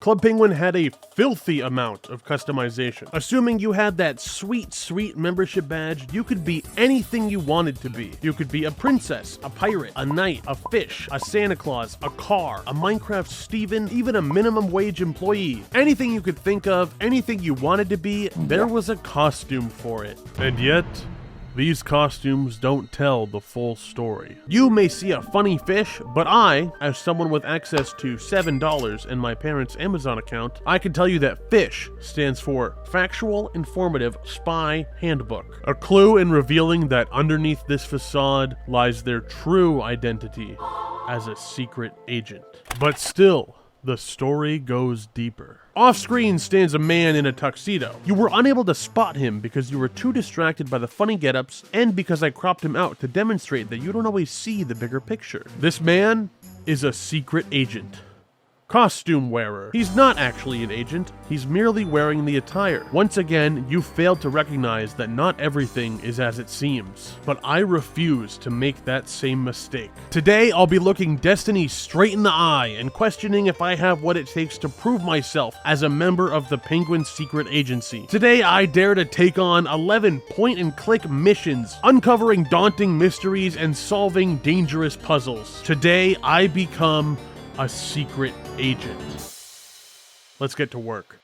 Club Penguin had a filthy amount of customization. Assuming you had that sweet, sweet membership badge, you could be anything you wanted to be. You could be a princess, a pirate, a knight, a fish, a Santa Claus, a car, a Minecraft Steven, even a minimum wage employee. Anything you could think of, anything you wanted to be, there was a costume for it. And yet, these costumes don't tell the full story. You may see a funny fish, but I, as someone with access to $7 in my parents' Amazon account, I can tell you that FISH stands for Factual Informative Spy Handbook. A clue in revealing that underneath this facade lies their true identity as a secret agent. But still, the story goes deeper. Off-screen stands a man in a tuxedo. You were unable to spot him because you were too distracted by the funny get-ups and because I cropped him out to demonstrate that you don't always see the bigger picture. This man is a secret agent. Costume wearer. He's not actually an agent, he's merely wearing the attire. Once again, you failed to recognize that not everything is as it seems. But I refuse to make that same mistake. Today, I'll be looking destiny straight in the eye and questioning if I have what it takes to prove myself as a member of the Penguin Secret Agency. Today, I dare to take on 11 point-and-click missions, uncovering daunting mysteries and solving dangerous puzzles. Today, I become a secret agent. Let's get to work.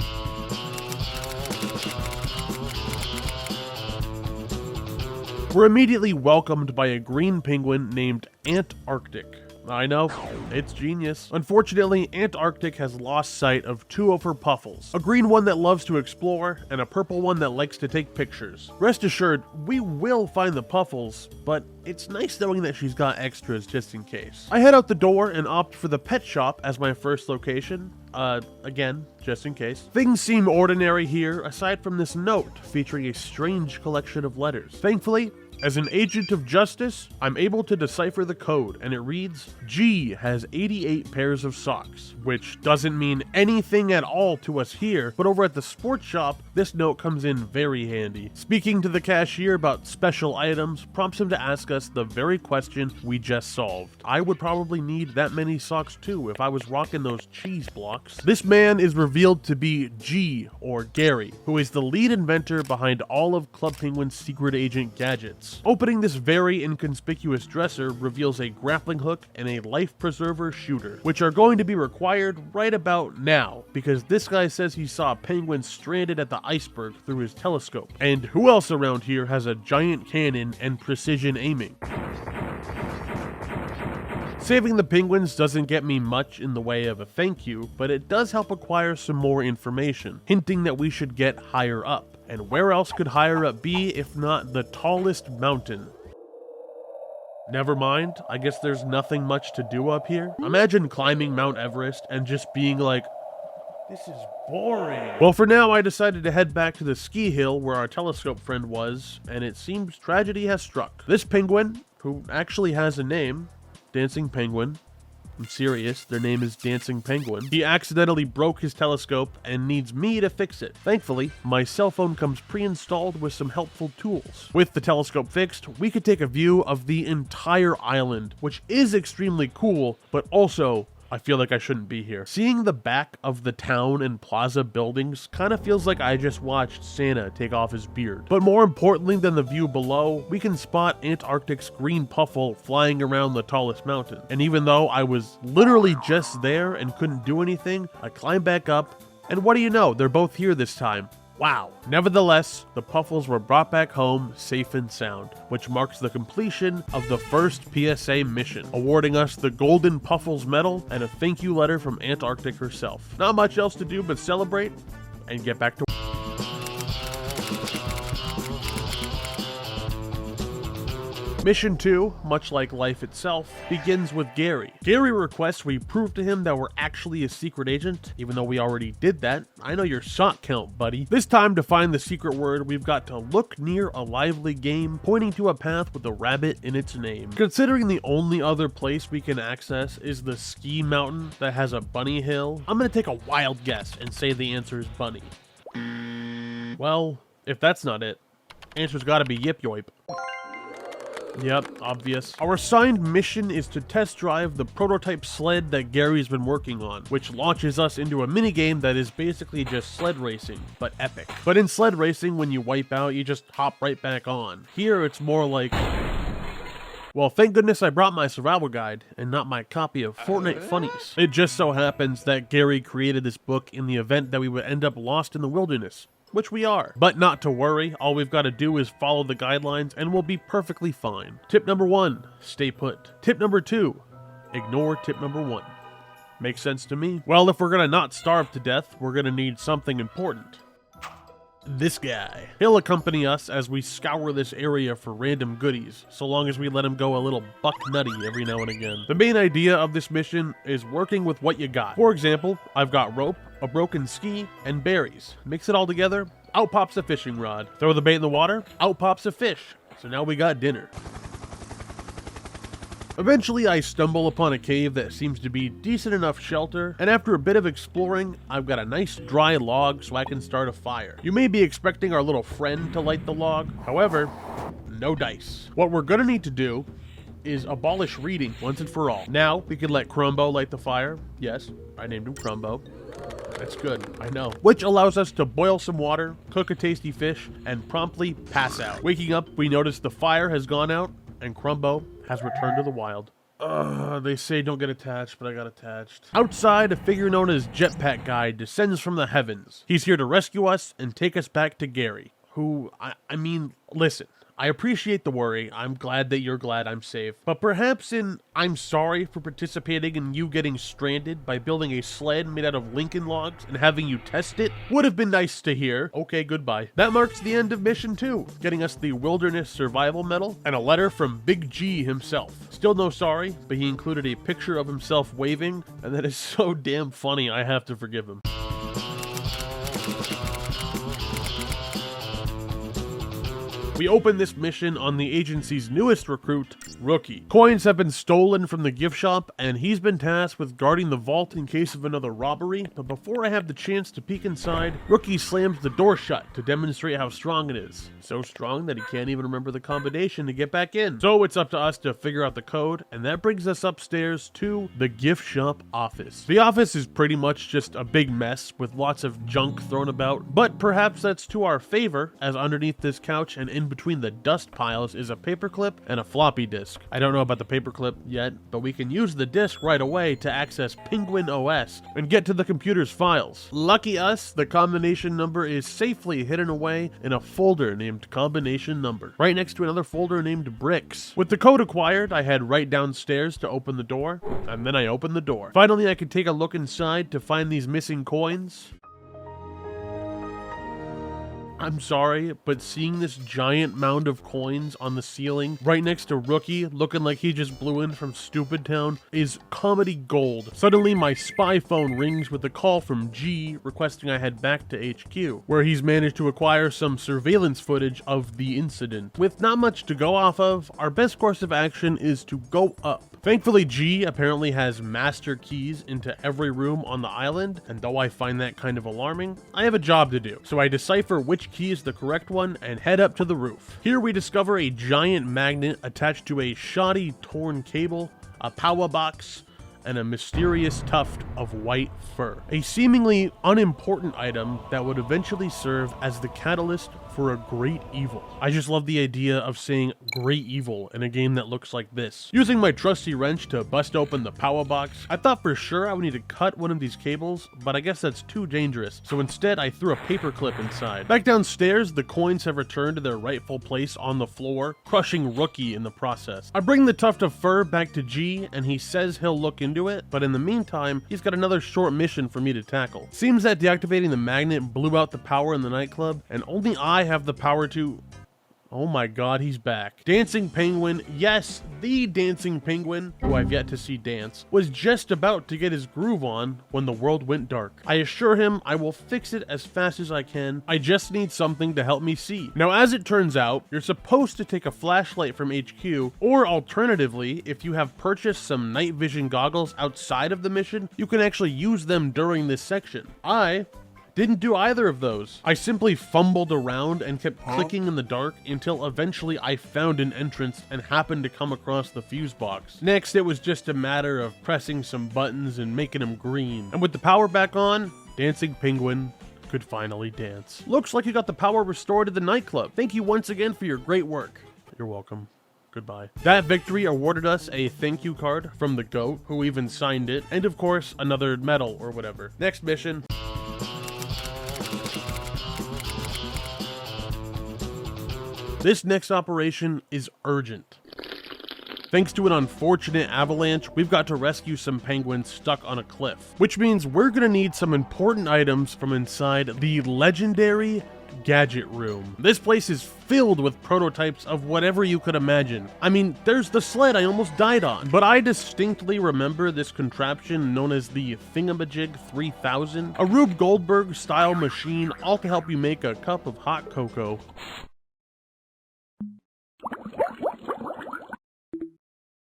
We're immediately welcomed by a green penguin named Antarctic. I know, it's genius. Unfortunately, Antarctic has lost sight of two of her puffles. A green one that loves to explore, and a purple one that likes to take pictures. Rest assured, we will find the puffles, but it's nice knowing that she's got extras just in case. I head out the door and opt for the pet shop as my first location. Again, just in case. Things seem ordinary here, aside from this note featuring a strange collection of letters. Thankfully, as an agent of justice, I'm able to decipher the code, and it reads, G has 88 pairs of socks, which doesn't mean anything at all to us here, but over at the sports shop, this note comes in very handy. Speaking to the cashier about special items prompts him to ask us the very question we just solved. I would probably need that many socks too if I was rocking those cheese blocks. This man is revealed to be G, or Gary, who is the lead inventor behind all of Club Penguin's secret agent gadgets. Opening this very inconspicuous dresser reveals a grappling hook and a life preserver shooter, which are going to be required right about now, because this guy says he saw a penguin stranded at the iceberg through his telescope. And who else around here has a giant cannon and precision aiming? Saving the penguins doesn't get me much in the way of a thank you, but it does help acquire some more information, hinting that we should get higher up. And where else could higher up be if not the tallest mountain? Never mind, I guess there's nothing much to do up here. Imagine climbing Mount Everest and just being like, this is boring. Well, for now, I decided to head back to the ski hill where our telescope friend was, and it seems tragedy has struck. This penguin, who actually has a name, Dancing Penguin. I'm serious, their name is Dancing Penguin. He accidentally broke his telescope and needs me to fix it. Thankfully, my cell phone comes pre-installed with some helpful tools. With the telescope fixed, we could take a view of the entire island, which is extremely cool, but also I feel like I shouldn't be here. Seeing the back of the town and plaza buildings kind of feels like I just watched Santa take off his beard. But more importantly than the view below, we can spot Antarctic's green puffle flying around the tallest mountain. And even though I was literally just there and couldn't do anything, I climbed back up, and what do you know, they're both here this time. Wow. Nevertheless, the puffles were brought back home safe and sound, which marks the completion of the first PSA mission, awarding us the Golden Puffles Medal and a thank you letter from Antarctic herself. Not much else to do but celebrate and get back to Mission 2, much like life itself, begins with Gary. Gary requests we prove to him that we're actually a secret agent, even though we already did that. I know your sock count, buddy. This time, to find the secret word, we've got to look near a lively game pointing to a path with a rabbit in its name. Considering the only other place we can access is the ski mountain that has a bunny hill, I'm gonna take a wild guess and say the answer is bunny. Well, if that's not it, answer's gotta be yip yoip. Yep, obvious. Our assigned mission is to test drive the prototype sled that Gary's been working on, which launches us into a minigame that is basically just sled racing, but epic. But in sled racing, when you wipe out, you just hop right back on. Here, it's more like... Well, thank goodness I brought my survival guide and not my copy of Fortnite Funnies. It just so happens that Gary created this book in the event that we would end up lost in the wilderness, which we are. But not to worry, all we've got to do is follow the guidelines and we'll be perfectly fine. Tip number 1, stay put. Tip number 2, ignore tip number 1. Makes sense to me. Well, if we're gonna not starve to death, we're gonna need something important. This guy. He'll accompany us as we scour this area for random goodies, so long as we let him go a little buck nutty every now and again. The main idea of this mission is working with what you got. For example, I've got rope, a broken ski, and berries. Mix it all together, out pops a fishing rod. Throw the bait in the water, out pops a fish. So now we got dinner. Eventually, I stumble upon a cave that seems to be decent enough shelter, and after a bit of exploring, I've got a nice dry log so I can start a fire. You may be expecting our little friend to light the log, however, no dice. What we're gonna need to do is abolish reading once and for all. Now, we can let Crumbo light the fire. Yes, I named him Crumbo. That's good, I know. Which allows us to boil some water, cook a tasty fish, and promptly pass out. Waking up, we notice the fire has gone out, and Crumbo has returned to the wild. They say don't get attached, but I got attached. Outside, a figure known as Jetpack Guy descends from the heavens. He's here to rescue us and take us back to Gary, who, I mean, listen. I appreciate the worry. I'm glad that you're glad I'm safe. But perhaps I'm sorry for participating in you getting stranded by building a sled made out of Lincoln logs and having you test it would have been nice to hear. Okay, goodbye. That marks the end of mission 2, getting us the Wilderness Survival Medal and a letter from Big G himself. Still no sorry, but he included a picture of himself waving, and that is so damn funny I have to forgive him. We open this mission on the agency's newest recruit, Rookie. Coins have been stolen from the gift shop, and he's been tasked with guarding the vault in case of another robbery, but before I have the chance to peek inside, Rookie slams the door shut to demonstrate how strong it is. So strong that he can't even remember the combination to get back in. So it's up to us to figure out the code, and that brings us upstairs to the gift shop office. The office is pretty much just a big mess with lots of junk thrown about, but perhaps that's to our favor, as underneath this couch and in between the dust piles is a paperclip and a floppy disk. I don't know about the paperclip yet, but we can use the disk right away to access Penguin OS and get to the computer's files. Lucky us, the combination number is safely hidden away in a folder named combination number, right next to another folder named bricks. With the code acquired, I head right downstairs to open the door, and then I open the door. Finally, I can take a look inside to find these missing coins. I'm sorry, but seeing this giant mound of coins on the ceiling right next to Rookie looking like he just blew in from Stupid Town is comedy gold. Suddenly my spy phone rings with a call from G requesting I head back to HQ, where he's managed to acquire some surveillance footage of the incident. With not much to go off of, our best course of action is to go up. Thankfully, G apparently has master keys into every room on the island, and though I find that kind of alarming, I have a job to do. So I decipher which key is the correct one and head up to the roof. Here we discover a giant magnet attached to a shoddy torn cable, a power box, and a mysterious tuft of white fur. A seemingly unimportant item that would eventually serve as the catalyst for a great evil. I just love the idea of saying great evil in a game that looks like this. Using my trusty wrench to bust open the power box, I thought for sure I would need to cut one of these cables, but I guess that's too dangerous, so instead I threw a paper clip inside. Back downstairs, the coins have returned to their rightful place on the floor, crushing Rookie in the process. I bring the tuft of fur back to G, and he says he'll look into it, but in the meantime, he's got another short mission for me to tackle. Seems that deactivating the magnet blew out the power in the nightclub, and only I have the power to... Oh my god, he's back. Dancing Penguin, yes, the Dancing Penguin, who I've yet to see dance, was just about to get his groove on when the world went dark. I assure him I will fix it as fast as I can. I just need something to help me see. Now, as it turns out, you're supposed to take a flashlight from HQ, or alternatively, if you have purchased some night vision goggles outside of the mission, you can actually use them during this section. I Didn't do either of those. I simply fumbled around and kept clicking in the dark until eventually I found an entrance and happened to come across the fuse box. Next, it was just a matter of pressing some buttons and making them green. And with the power back on, Dancing Penguin could finally dance. Looks like you got the power restored at the nightclub. Thank you once again for your great work. You're welcome. Goodbye. That victory awarded us a thank you card from the GOAT, who even signed it, and of course, another medal or whatever. Next mission. This next operation is urgent. Thanks to an unfortunate avalanche, we've got to rescue some penguins stuck on a cliff, which means we're gonna need some important items from inside the legendary Gadget Room. This place is filled with prototypes of whatever you could imagine. I mean, there's the sled I almost died on, but I distinctly remember this contraption known as the Thingamajig 3000, a Rube Goldberg style machine, all to help you make a cup of hot cocoa.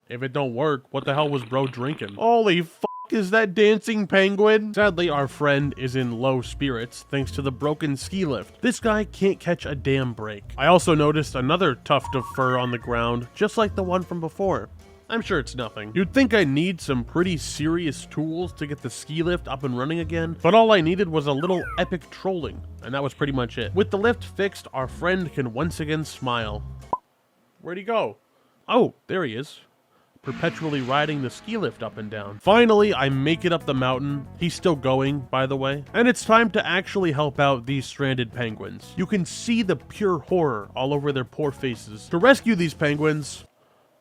If it don't work, what the hell was bro drinking? Holy f***, is that Dancing Penguin? Sadly, our friend is in low spirits thanks to the broken ski lift. This guy can't catch a damn break. I also noticed another tuft of fur on the ground, just like the one from before. I'm sure it's nothing. You'd think I'd need some pretty serious tools to get the ski lift up and running again, but all I needed was a little epic trolling, and that was pretty much it. With the lift fixed, our friend can once again smile. Where'd he go? Oh, there he is. Perpetually riding the ski lift up and down. Finally, I make it up the mountain. He's still going, by the way. And it's time to actually help out these stranded penguins. You can see the pure horror all over their poor faces. To rescue these penguins,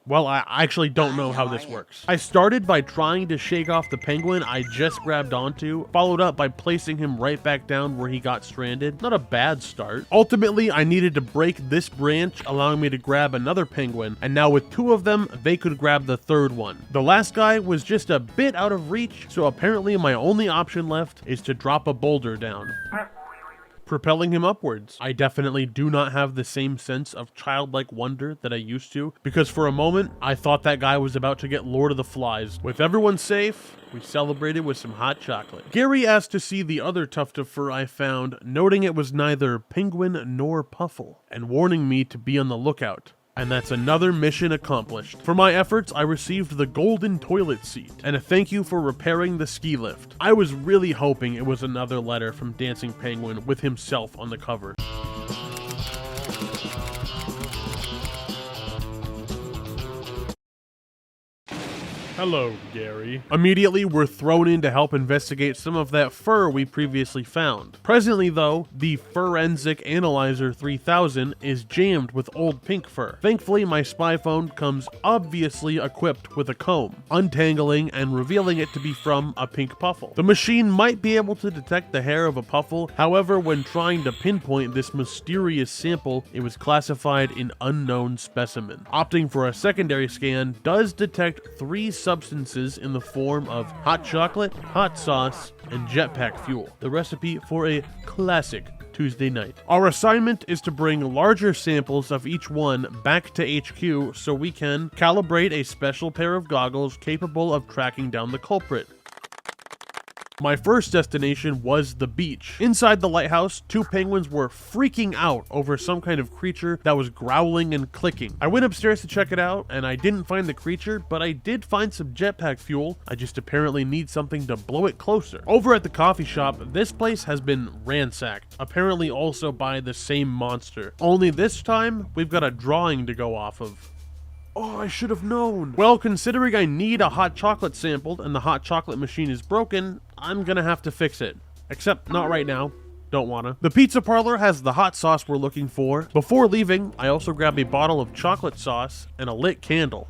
well, I actually don't know how this works. I started by trying to shake off the penguin I just grabbed onto, followed up by placing him right back down where he got stranded. Not a bad start. Ultimately, I needed to break this branch, allowing me to grab another penguin, and now with two of them, they could grab the third one. The last guy was just a bit out of reach, so apparently my only option left is to drop a boulder down, propelling him upwards. I definitely do not have the same sense of childlike wonder that I used to, because for a moment, I thought that guy was about to get Lord of the Flies. With everyone safe, we celebrated with some hot chocolate. Gary asked to see the other tuft of fur I found, noting it was neither penguin nor puffle, and warning me to be on the lookout. And that's another mission accomplished. For my efforts, I received the golden toilet seat, and a thank you for repairing the ski lift. I was really hoping it was another letter from Dancing Penguin with himself on the cover. Hello, Gary. Immediately, we're thrown in to help investigate some of that fur we previously found. Presently, though, the Forensic Analyzer 3000 is jammed with old pink fur. Thankfully, my spy phone comes obviously equipped with a comb, untangling and revealing it to be from a pink puffle. The machine might be able to detect the hair of a puffle, however, when trying to pinpoint this mysterious sample, it was classified in unknown specimen. Opting for a secondary scan does detect 3 substances in the form of hot chocolate, hot sauce, and jetpack fuel. The recipe for a classic Tuesday night. Our assignment is to bring larger samples of each one back to HQ so we can calibrate a special pair of goggles capable of tracking down the culprit. My first destination was the beach. Inside the lighthouse, 2 penguins were freaking out over some kind of creature that was growling and clicking. I went upstairs to check it out, and I didn't find the creature, but I did find some jetpack fuel. I just apparently need something to blow it closer. Over at the coffee shop, this place has been ransacked, apparently also by the same monster. Only this time, we've got a drawing to go off of. Oh, I should have known. Well, considering I need a hot chocolate sampled and the hot chocolate machine is broken, I'm gonna have to fix it. Except not right now. Don't wanna. The pizza parlor has the hot sauce we're looking for. Before leaving, I also grabbed a bottle of chocolate sauce and a lit candle.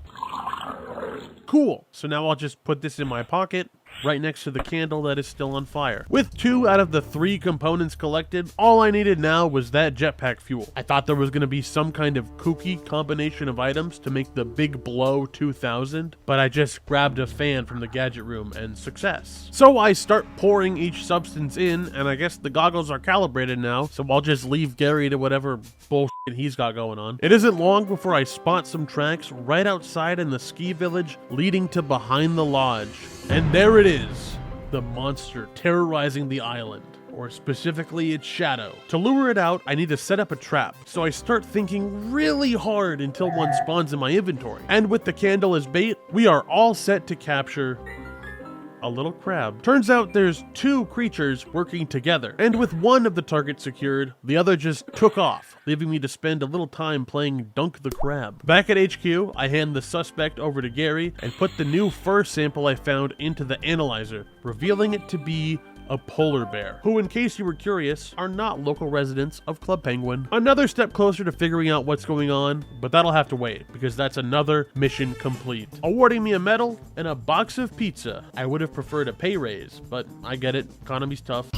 Cool. So now I'll just put this in my pocket, right next to the candle that is still on fire. With 2 out of the 3 components collected, all I needed now was that jetpack fuel. I thought there was going to be some kind of kooky combination of items to make the Big Blow 2000, but I just grabbed a fan from the gadget room and success. So I start pouring each substance in, and I guess the goggles are calibrated now, so I'll just leave Gary to whatever bullshit he's got going on. It isn't long before I spot some tracks right outside in the ski village leading to behind the lodge. And there it is, the monster terrorizing the island. or specifically its shadow. To lure it out, I need to set up a trap, so I start thinking really hard until one spawns in my inventory. And with the candle as bait, we are all set to capture a little crab. Turns out there's two creatures working together, and with one of the targets secured, the other just took off, leaving me to spend a little time playing Dunk the Crab. Back at HQ, I hand the suspect over to Gary and put the new fur sample I found into the analyzer, revealing it to be a polar bear, who, in case you were curious, are not local residents of Club Penguin. Another step closer to figuring out what's going on, but that'll have to wait, because that's another mission complete. Awarding me a medal and a box of pizza. I would have preferred a pay raise, but I get it, economy's tough.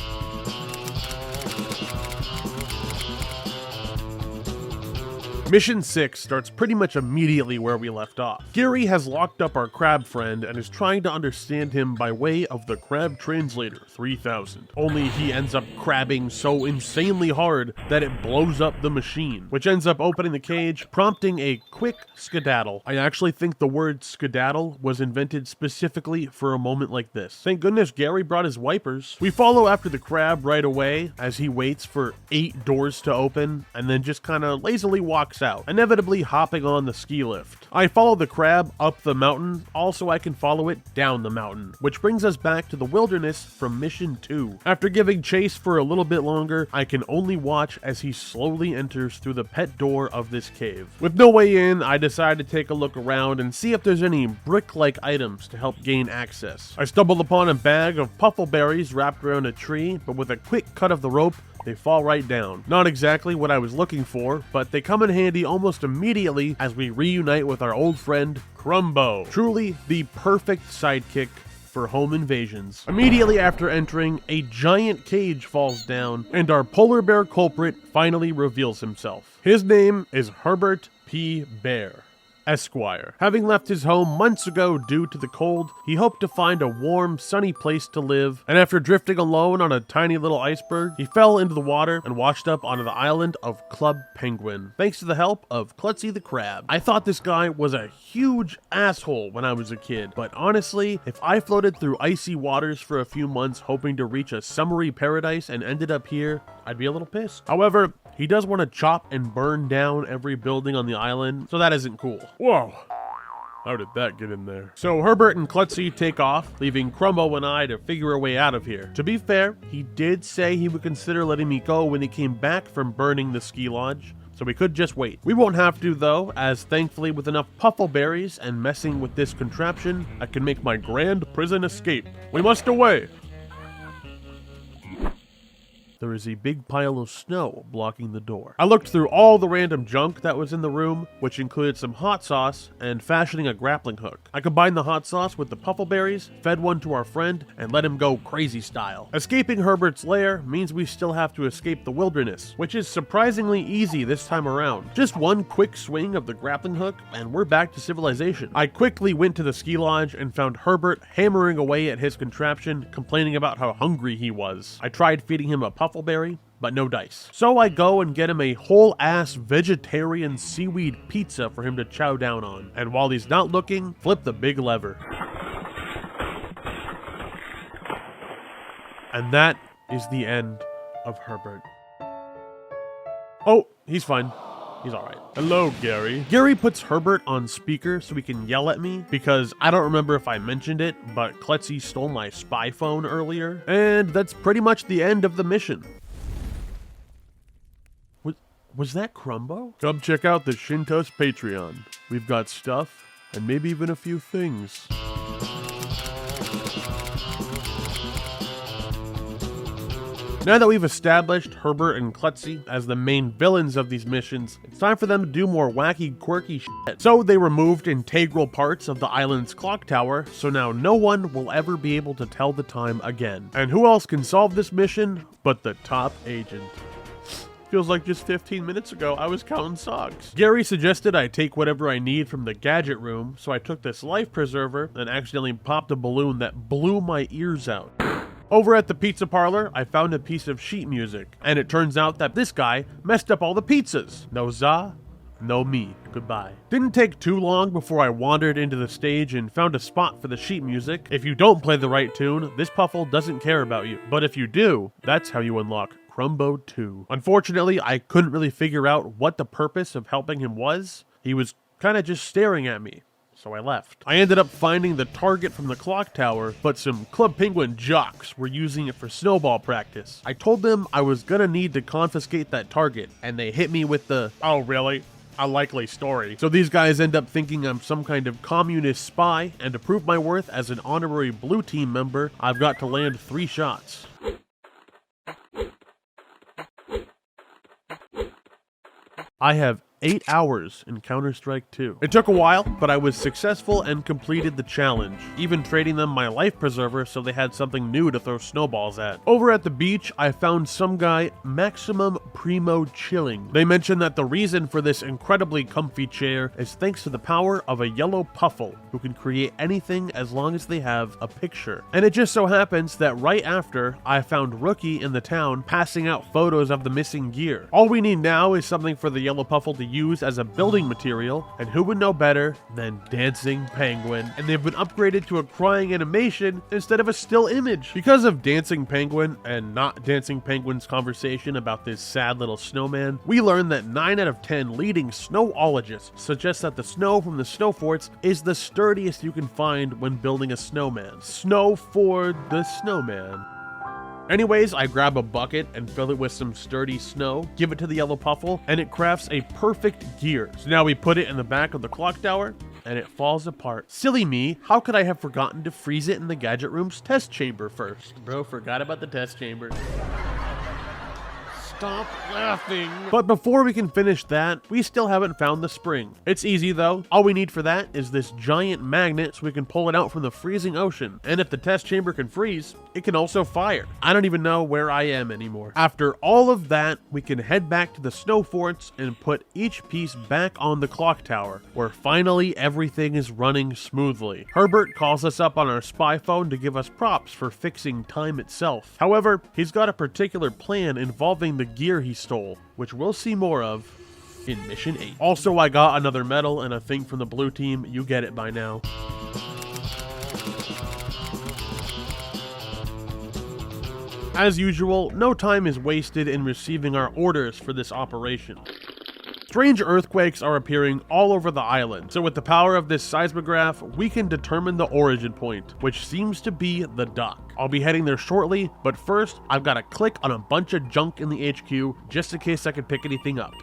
Mission 6 starts pretty much immediately where we left off. Gary has locked up our crab friend and is trying to understand him by way of the Crab Translator 3000. Only he ends up crabbing so insanely hard that it blows up the machine, which ends up opening the cage, prompting a quick skedaddle. I actually think the word skedaddle was invented specifically for a moment like this. Thank goodness Gary brought his wipers. We follow after the crab right away as he waits for 8 doors to open and then just kind of lazily walks out, inevitably hopping on the ski lift. I follow the crab up the mountain, also I can follow it down the mountain, which brings us back to the wilderness from Mission 2. After giving chase for a little bit longer, I can only watch as he slowly enters through the pet door of this cave. With no way in, I decide to take a look around and see if there's any brick-like items to help gain access. I stumble upon a bag of puffleberries wrapped around a tree, but with a quick cut of the rope, they fall right down. Not exactly what I was looking for, but they come in handy almost immediately as we reunite with our old friend, Crumbo. Truly the perfect sidekick for home invasions. Immediately after entering, a giant cage falls down, and our polar bear culprit finally reveals himself. His name is Herbert P. Bear, Esquire. Having left his home months ago due to the cold, he hoped to find a warm, sunny place to live, and after drifting alone on a tiny little iceberg, he fell into the water and washed up onto the island of Club Penguin, thanks to the help of Klutzy the Crab. I thought this guy was a huge asshole when I was a kid, but honestly, if I floated through icy waters for a few months hoping to reach a summery paradise and ended up here, I'd be a little pissed. However, he does want to chop and burn down every building on the island, so that isn't cool. Whoa. How did that get in there? So Herbert and Klutzy take off, leaving Crumbo and I to figure a way out of here. To be fair, he did say he would consider letting me go when he came back from burning the ski lodge, so we could just wait. We won't have to though, as thankfully with enough puffleberries and messing with this contraption, I can make my grand prison escape. We must away! There is a big pile of snow blocking the door. I looked through all the random junk that was in the room, which included some hot sauce and fashioning a grappling hook. I combined the hot sauce with the puffleberries, fed one to our friend, and let him go crazy style. Escaping Herbert's lair means we still have to escape the wilderness, which is surprisingly easy this time around. Just one quick swing of the grappling hook, and we're back to civilization. I quickly went to the ski lodge and found Herbert hammering away at his contraption, complaining about how hungry he was. I tried feeding him a puffleberry, but no dice. So I go and get him a whole-ass vegetarian seaweed pizza for him to chow down on. And while he's not looking, flip the big lever. And that is the end of Herbert. Oh, he's fine. He's alright. Hello, Gary. Gary puts Herbert on speaker so he can yell at me, because I don't remember if I mentioned it, but Klutzy stole my spy phone earlier. And that's pretty much the end of the mission. Was that Crumbo? Come check out the Shyntos Patreon. We've got stuff, and maybe even a few things. Now that we've established Herbert and Klutzy as the main villains of these missions, it's time for them to do more wacky, quirky shit. So they removed integral parts of the island's clock tower, so now no one will ever be able to tell the time again. And who else can solve this mission but the top agent? Feels like just 15 minutes ago I was counting socks. Gary suggested I take whatever I need from the gadget room, so I took this life preserver and accidentally popped a balloon that blew my ears out. Over at the pizza parlor, I found a piece of sheet music, and it turns out that this guy messed up all the pizzas. No za, No me. Goodbye. Didn't take too long before I wandered into the stage and found a spot for the sheet music. If you don't play the right tune, this puffle doesn't care about you. But if you do, that's how you unlock Crumbo 2. Unfortunately, I couldn't really figure out what the purpose of helping him was. He was kind of just staring at me. So I left. I ended up finding the target from the clock tower, but some Club Penguin jocks were using it for snowball practice. I told them I was gonna need to confiscate that target, and they hit me with the, "Oh really? A likely story." So these guys end up thinking I'm some kind of communist spy, and to prove my worth as an honorary blue team member, I've got to land 3 shots. I have 8 hours in Counter-Strike 2. It took a while, but I was successful and completed the challenge, even trading them my life preserver so they had something new to throw snowballs at. Over at the beach, I found some guy maximum primo chilling. They mentioned that the reason for this incredibly comfy chair is thanks to the power of a yellow puffle, who can create anything as long as they have a picture. And it just so happens that right after, I found Rookie in the town passing out photos of the missing gear. All we need now is something for the yellow puffle to use as a building material, and who would know better than Dancing Penguin? And they've been upgraded to a crying animation instead of a still image. Because of Dancing Penguin and not Dancing Penguin's conversation about this sad little snowman, we learned that 9 out of 10 leading snowologists suggest that the snow from the snow forts is the sturdiest you can find when building a snowman. Snow for the snowman. Anyways, I grab a bucket and fill it with some sturdy snow, give it to the yellow puffle, and it crafts a perfect gear. So now we put it in the back of the clock tower, and it falls apart. Silly me, how could I have forgotten to freeze it in the gadget room's test chamber first? Bro, forgot about the test chamber. Stop laughing. But before we can finish that, we still haven't found the spring. It's easy though. All we need for that is this giant magnet so we can pull it out from the freezing ocean. And if the test chamber can freeze, it can also fire. I don't even know where I am anymore. After all of that, we can head back to the snow forts and put each piece back on the clock tower, where finally everything is running smoothly. Herbert calls us up on our spy phone to give us props for fixing time itself. However, he's got a particular plan involving the gear he stole, which we'll see more of in Mission 8. Also, I got another medal and a thing from the blue team. You get it by now. As usual, no time is wasted in receiving our orders for this operation. Strange earthquakes are appearing all over the island, so with the power of this seismograph, we can determine the origin point, which seems to be the dock. I'll be heading there shortly, but first, I've got to click on a bunch of junk in the HQ just in case I can pick anything up.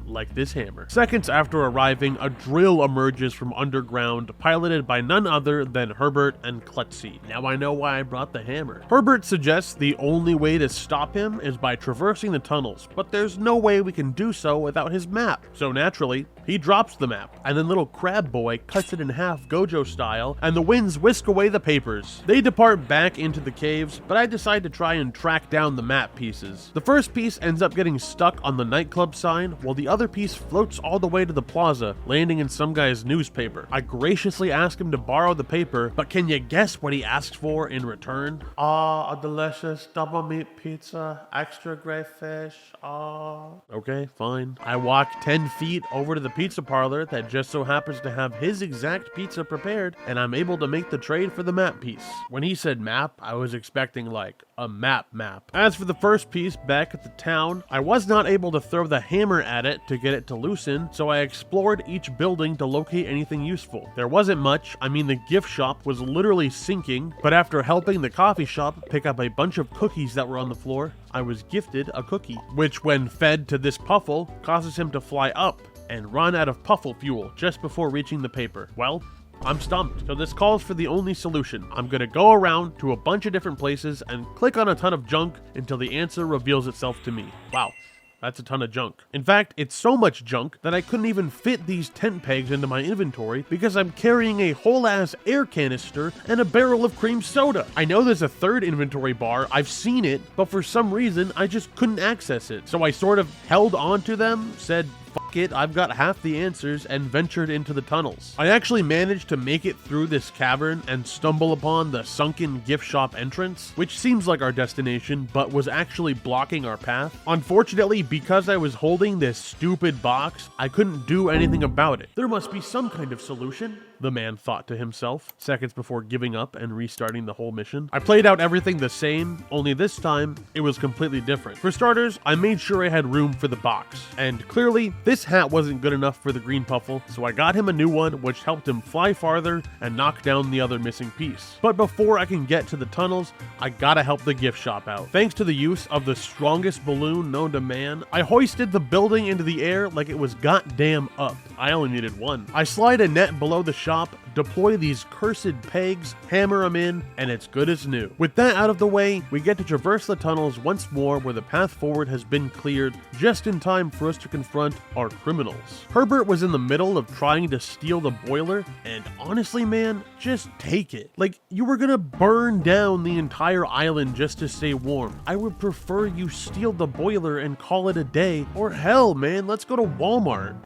Like this hammer. Seconds after arriving, a drill emerges from underground, piloted by none other than Herbert and Klutzy. Now I know why I brought the hammer. Herbert suggests the only way to stop him is by traversing the tunnels, but there's no way we can do so without his map. So naturally, he drops the map, and then little Crab Boy cuts it in half Gojo style, and the winds whisk away the papers. They depart back into the caves, but I decide to try and track down the map pieces. The first piece ends up getting stuck on the nightclub sign, while the other piece floats all the way to the plaza, landing in some guy's newspaper. I graciously ask him to borrow the paper, but can you guess what he asks for in return? A delicious double meat pizza, extra gray fish, Okay, fine. I walk 10 feet over to the pizza parlor that just so happens to have his exact pizza prepared, and I'm able to make the trade for the map piece. When he said map, I was expecting like a map. As for the first piece back at the town, I was not able to throw the hammer at it to get it to loosen, so I explored each building to locate anything useful. There wasn't much. I mean, the gift shop was literally sinking, but after helping the coffee shop pick up a bunch of cookies that were on the floor, I was gifted a cookie, which when fed to this puffle, causes him to fly up and run out of puffle fuel just before reaching the paper. Well, I'm stumped, so this calls for the only solution. I'm gonna go around to a bunch of different places and click on a ton of junk until the answer reveals itself to me. Wow. That's a ton of junk. In fact, it's so much junk that I couldn't even fit these tent pegs into my inventory because I'm carrying a whole-ass air canister and a barrel of cream soda. I know there's a third inventory bar, I've seen it, but for some reason, I just couldn't access it. So I sort of held on to them, said, it, I've got half the answers, and ventured into the tunnels. I actually managed to make it through this cavern and stumble upon the sunken gift shop entrance, which seems like our destination, but was actually blocking our path. Unfortunately, because I was holding this stupid box, I couldn't do anything about it. There must be some kind of solution, the man thought to himself, seconds before giving up and restarting the whole mission. I played out everything the same, only this time, it was completely different. For starters, I made sure I had room for the box, and clearly, this hat wasn't good enough for the green puffle, so I got him a new one, which helped him fly farther and knock down the other missing piece. But before I can get to the tunnels, I gotta help the gift shop out. Thanks to the use of the strongest balloon known to man, I hoisted the building into the air like it was goddamn up. I only needed one. I slide a net below the shop, deploy these cursed pegs, hammer them in, and it's good as new. With that out of the way, we get to traverse the tunnels once more where the path forward has been cleared, just in time for us to confront our criminals. Herbert was in the middle of trying to steal the boiler, and honestly, man, just take it. Like, you were gonna burn down the entire island just to stay warm. I would prefer you steal the boiler and call it a day, or hell, man, let's go to Walmart.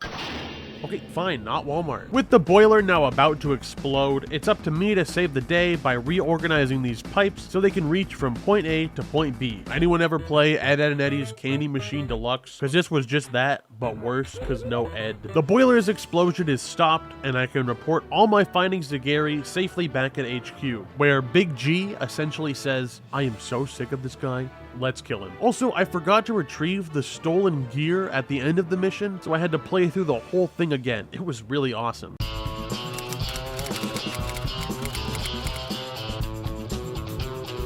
Okay, fine, not Walmart. With the boiler now about to explode, it's up to me to save the day by reorganizing these pipes so they can reach from point A to point B. Anyone ever play Ed, Edd and Eddy's Candy Machine Deluxe? Because this was just that, but worse, because no Ed. The boiler's explosion is stopped, and I can report all my findings to Gary safely back at HQ, where Big G essentially says, "I am so sick of this guy. Let's kill him." Also, I forgot to retrieve the stolen gear at the end of the mission, so I had to play through the whole thing again. It was really awesome.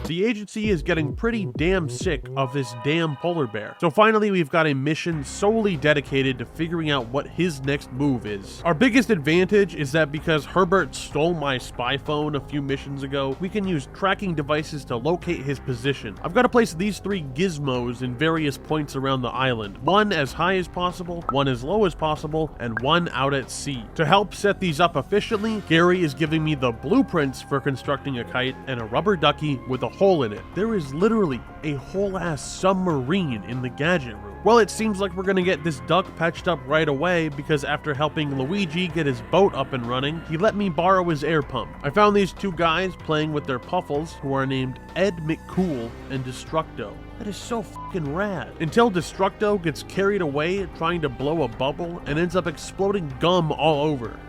The agency is getting pretty damn sick of this damn polar bear. So finally, we've got a mission solely dedicated to figuring out what his next move is. Our biggest advantage is that because Herbert stole my spy phone a few missions ago, we can use tracking devices to locate his position. I've got to place these 3 gizmos in various points around the island. One as high as possible, one as low as possible, and one out at sea. To help set these up efficiently, Gary is giving me the blueprints for constructing a kite and a rubber ducky with a hole in it. There is literally a whole ass submarine in the gadget room. Well, it seems like we're gonna get this duck patched up right away because after helping Luigi get his boat up and running, he let me borrow his air pump. I found these 2 guys playing with their puffles who are named Ed McCool and Destructo. That is so fucking rad. Until Destructo gets carried away trying to blow a bubble and ends up exploding gum all over.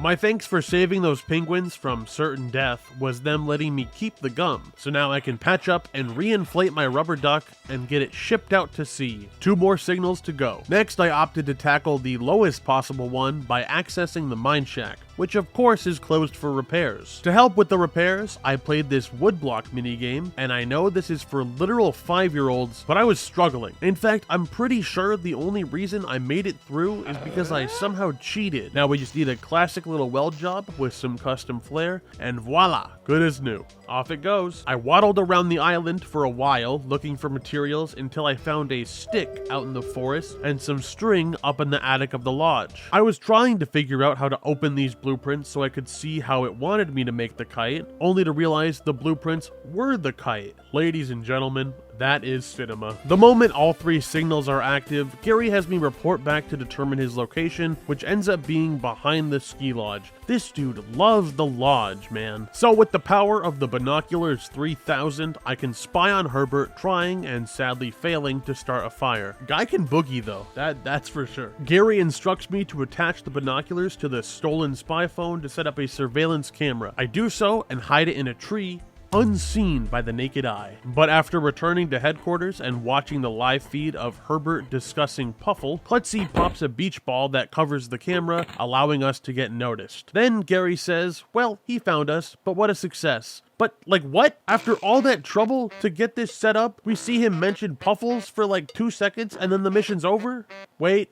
My thanks for saving those penguins from certain death was them letting me keep the gum, so now I can patch up and reinflate my rubber duck and get it shipped out to sea. 2 more signals to go. Next, I opted to tackle the lowest possible one by accessing the mine shack, which of course is closed for repairs. To help with the repairs, I played this woodblock minigame, and I know this is for literal 5-year-olds, but I was struggling. In fact, I'm pretty sure the only reason I made it through is because I somehow cheated. Now we just need a classic little weld job with some custom flair, and voila, good as new. Off it goes. I waddled around the island for a while, looking for materials until I found a stick out in the forest and some string up in the attic of the lodge. I was trying to figure out how to open these blueprints so I could see how it wanted me to make the kite, only to realize the blueprints were the kite. Ladies and gentlemen, that is cinema. The moment all 3 signals are active, Gary has me report back to determine his location, which ends up being behind the ski lodge. This dude loves the lodge, man. So with the power of the binoculars 3000, I can spy on Herbert trying and sadly failing to start a fire. Guy can boogie though, that's for sure. Gary instructs me to attach the binoculars to the stolen spy phone to set up a surveillance camera. I do so and hide it in a tree, unseen by the naked eye. But after returning to headquarters and watching the live feed of Herbert discussing Puffle, Klutzy pops a beach ball that covers the camera, allowing us to get noticed. Then Gary says, well, he found us, but what a success. But, like, what? After all that trouble to get this set up, we see him mention Puffles for like 2 seconds and then the mission's over? Wait,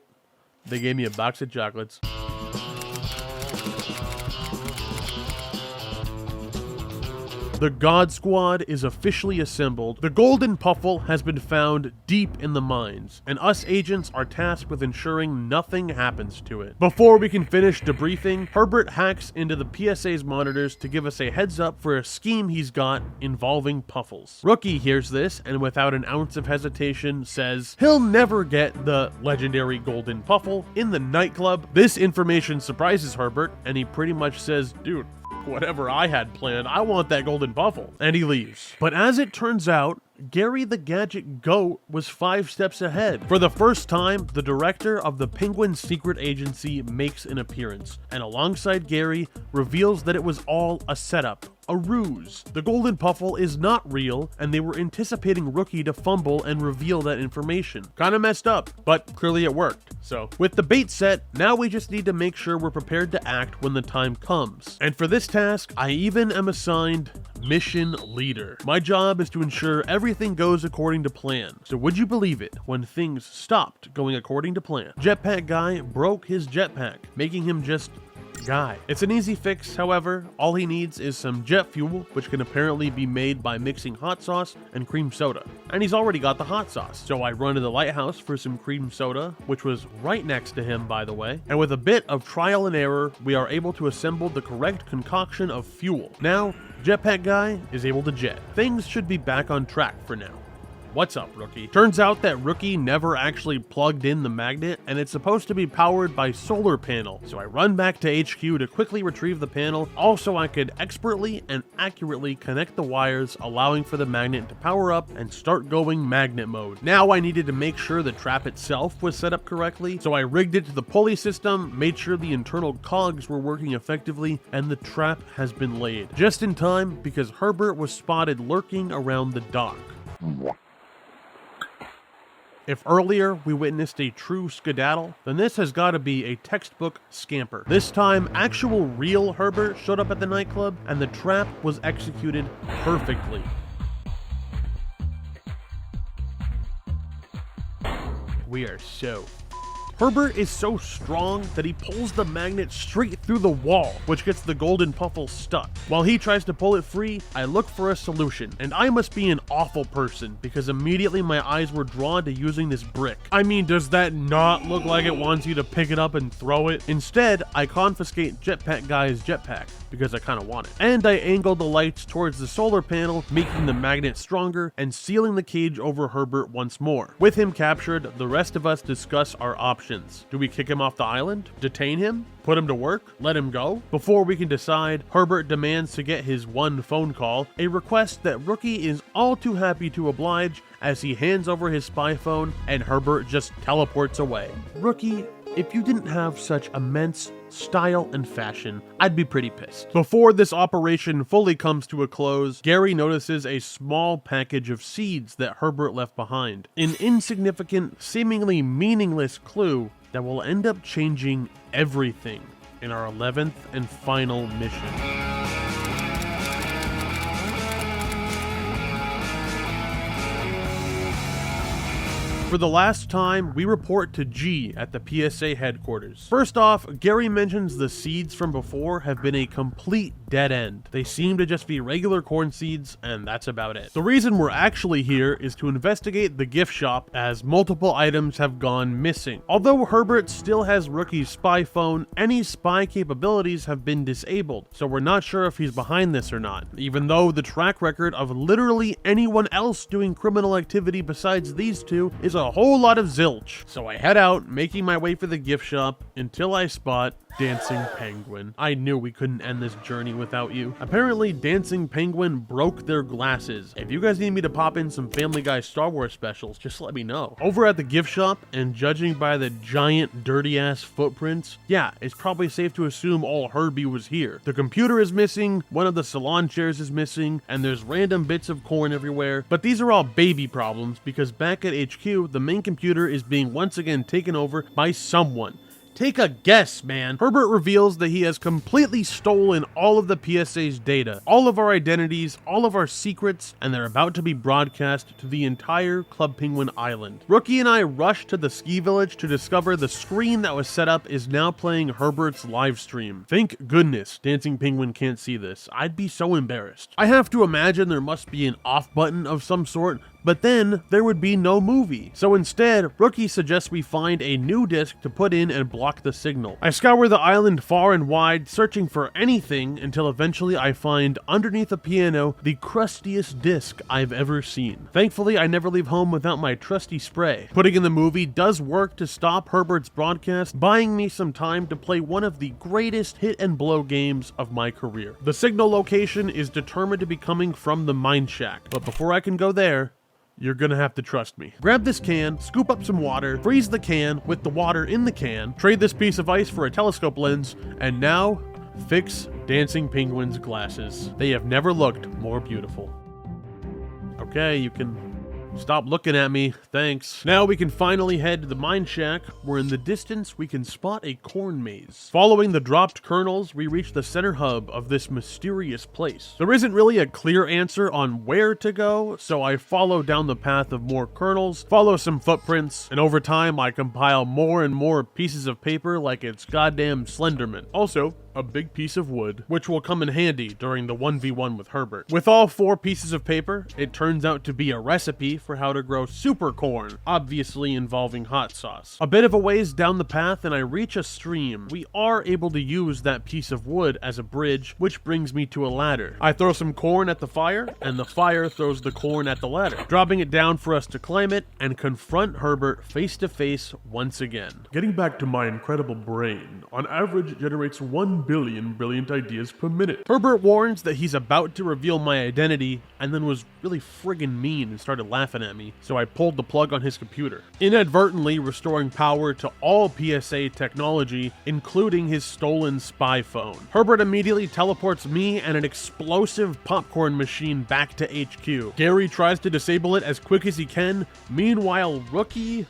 they gave me a box of chocolates. The God Squad is officially assembled. The golden puffle has been found deep in the mines, and us agents are tasked with ensuring nothing happens to it. Before we can finish debriefing, Herbert hacks into the PSA's monitors to give us a heads up for a scheme he's got involving puffles. Rookie hears this and without an ounce of hesitation says he'll never get the legendary golden puffle in the nightclub. This information surprises Herbert and he pretty much says, dude, whatever I had planned, I want that golden puffle. And he leaves. But as it turns out, Gary the Gadget Goat was 5 steps ahead. For the first time, the director of the Penguin Secret Agency makes an appearance, and alongside Gary, reveals that it was all a setup, a ruse. The golden puffle is not real, and they were anticipating Rookie to fumble and reveal that information. Kinda messed up, but clearly it worked. So, with the bait set, now we just need to make sure we're prepared to act when the time comes. And for this task, I even am assigned Mission Leader. My job is to ensure everything goes according to plan. So would you believe it, when things stopped going according to plan? Jetpack Guy broke his jetpack, making him just Guy. It's an easy fix, however. All he needs is some jet fuel, which can apparently be made by mixing hot sauce and cream soda. And he's already got the hot sauce. So I run to the lighthouse for some cream soda, which was right next to him, by the way. And with a bit of trial and error, we are able to assemble the correct concoction of fuel. Now, Jetpack Guy is able to jet. Things should be back on track for now. What's up, Rookie? Turns out that Rookie never actually plugged in the magnet, and it's supposed to be powered by solar panel. So I run back to HQ to quickly retrieve the panel. Also, I could expertly and accurately connect the wires, allowing for the magnet to power up and start going magnet mode. Now I needed to make sure the trap itself was set up correctly, so I rigged it to the pulley system, made sure the internal cogs were working effectively, and the trap has been laid. Just in time, because Herbert was spotted lurking around the dock. If earlier we witnessed a true skedaddle, then this has got to be a textbook scamper. This time, actual real Herbert showed up at the nightclub, and the trap was executed perfectly. We are so... Herbert is so strong that he pulls the magnet straight through the wall, which gets the golden puffle stuck. While he tries to pull it free, I look for a solution, and I must be an awful person because immediately my eyes were drawn to using this brick. I mean, does that not look like it wants you to pick it up and throw it? Instead, I confiscate Jetpack Guy's jetpack because I kind of want it. And I angle the lights towards the solar panel, making the magnet stronger and sealing the cage over Herbert once more. With him captured, the rest of us discuss our options. Do we kick him off the island? Detain him? Put him to work? Let him go? Before we can decide, Herbert demands to get his one phone call, a request that Rookie is all too happy to oblige as he hands over his spy phone and Herbert just teleports away. Rookie, if you didn't have such immense style and fashion, I'd be pretty pissed. Before this operation fully comes to a close, Gary notices a small package of seeds that Herbert left behind. An insignificant, seemingly meaningless clue that will end up changing everything in our 11th and final mission. For the last time, we report to G at the PSA headquarters. First off, Gary mentions the seeds from before have been a complete dead end. They seem to just be regular corn seeds, and that's about it. The reason we're actually here is to investigate the gift shop, as multiple items have gone missing. Although Herbert still has Rookie's spy phone, any spy capabilities have been disabled, so we're not sure if he's behind this or not, even though the track record of literally anyone else doing criminal activity besides these two is a whole lot of zilch. So I head out, making my way for the gift shop, until I spot Dancing Penguin. I knew we couldn't end this journey without you. Apparently, Dancing Penguin broke their glasses. If you guys need me to pop in some Family Guy Star Wars specials, just let me know. Over at the gift shop, and judging by the giant dirty-ass footprints, yeah, it's probably safe to assume all Herbie was here. The computer is missing, one of the salon chairs is missing, and there's random bits of corn everywhere. But these are all baby problems, because back at HQ, the main computer is being once again taken over by someone. Take a guess, man. Herbert reveals that he has completely stolen all of the PSA's data, all of our identities, all of our secrets, and they're about to be broadcast to the entire Club Penguin Island. Rookie and I rush to the ski village to discover the screen that was set up is now playing Herbert's live stream. Thank goodness Dancing Penguin can't see this. I'd be so embarrassed. I have to imagine there must be an off button of some sort, but then there would be no movie. So instead, Rookie suggests we find a new disc to put in and block the signal. I scour the island far and wide, searching for anything until eventually I find underneath a piano the crustiest disc I've ever seen. Thankfully, I never leave home without my trusty spray. Putting in the movie does work to stop Herbert's broadcast, buying me some time to play one of the greatest hit and blow games of my career. The signal location is determined to be coming from the mine shack, but before I can go there, you're gonna have to trust me. Grab this can, scoop up some water, freeze the can with the water in the can, trade this piece of ice for a telescope lens, and now fix Dancing Penguin's glasses. They have never looked more beautiful. Okay, you can stop looking at me, thanks. Now we can finally head to the mine shack, where in the distance we can spot a corn maze. Following the dropped kernels, we reach the center hub of this mysterious place. There isn't really a clear answer on where to go, so I follow down the path of more kernels, follow some footprints, and over time I compile more and more pieces of paper like it's goddamn Slenderman. Also, a big piece of wood, which will come in handy during the 1v1 with Herbert. With all 4 pieces of paper, it turns out to be a recipe for how to grow super corn, obviously involving hot sauce. A bit of a ways down the path and I reach a stream. We are able to use that piece of wood as a bridge, which brings me to a ladder. I throw some corn at the fire, and the fire throws the corn at the ladder, dropping it down for us to climb it and confront Herbert face to face once again. Getting back to my incredible brain, on average it generates 1 billion brilliant ideas per minute. Herbert warns that he's about to reveal my identity and then was really friggin' mean and started laughing at me, so I pulled the plug on his computer, inadvertently restoring power to all PSA technology, including his stolen spy phone. Herbert immediately teleports me and an explosive popcorn machine back to HQ. Gary tries to disable it as quick as he can. Meanwhile, Rookie...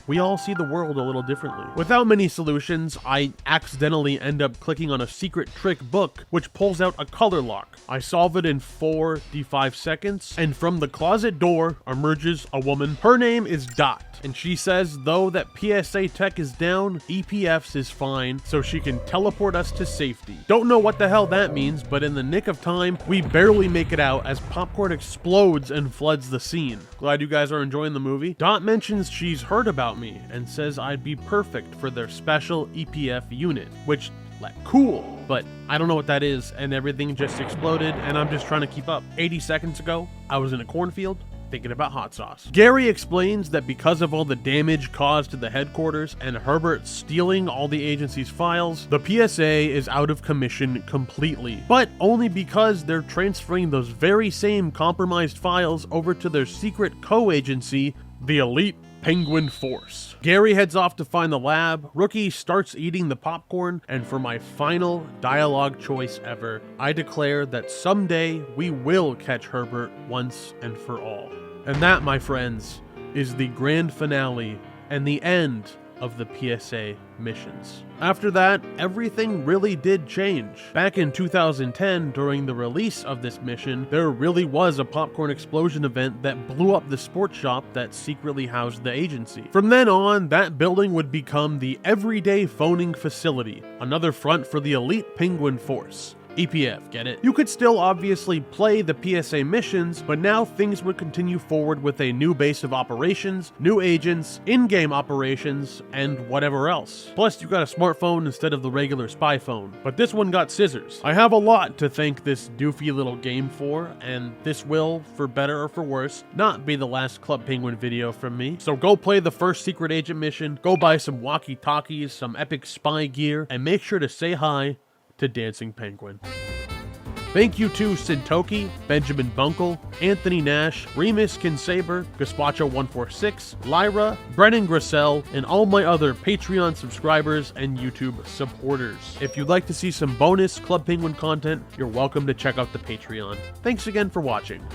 we all see the world a little differently. Without many solutions, I accidentally end up clicking on a secret trick book, which pulls out a color lock. I solve it in 4d5 seconds, and from the closet door emerges a woman. Her name is Dot, and she says though that PSA tech is down, EPFs is fine, so she can teleport us to safety. Don't know what the hell that means, but in the nick of time, we barely make it out as popcorn explodes and floods the scene. Glad you guys are enjoying the movie. Dot mentions she's heard about me and says I'd be perfect for their special EPF unit, which, like, cool, but I don't know what that is, and everything just exploded and I'm just trying to keep up. 80 seconds ago, I was in a cornfield thinking about hot sauce. Gary explains that because of all the damage caused to the headquarters and Herbert stealing all the agency's files, the PSA is out of commission completely, but only because they're transferring those very same compromised files over to their secret co-agency, the Elite Penguin Force. Gary heads off to find the lab, Rookie starts eating the popcorn, and for my final dialogue choice ever, I declare that someday we will catch Herbert once and for all. And that, my friends, is the grand finale and the end of the PSA missions. After that, everything really did change. Back in 2010, during the release of this mission, there really was a popcorn explosion event that blew up the sports shop that secretly housed the agency. From then on, that building would become the Everyday Phoning Facility, another front for the Elite Penguin Force. EPF, get it? You could still obviously play the PSA missions, but now things would continue forward with a new base of operations, new agents, in-game operations, and whatever else. Plus, you got a smartphone instead of the regular spy phone, but this one got scissors. I have a lot to thank this doofy little game for, and this will, for better or for worse, not be the last Club Penguin video from me. So go play the first secret agent mission, go buy some walkie-talkies, some epic spy gear, and make sure to say hi to Dancing Penguin. Thank you to Sintoki, Benjamin Bunkle, Anthony Nash, Remus Kinsaber, Gaspacho146, Lyra, Brennan Grissell, and all my other Patreon subscribers and YouTube supporters. If you'd like to see some bonus Club Penguin content, you're welcome to check out the Patreon. Thanks again for watching.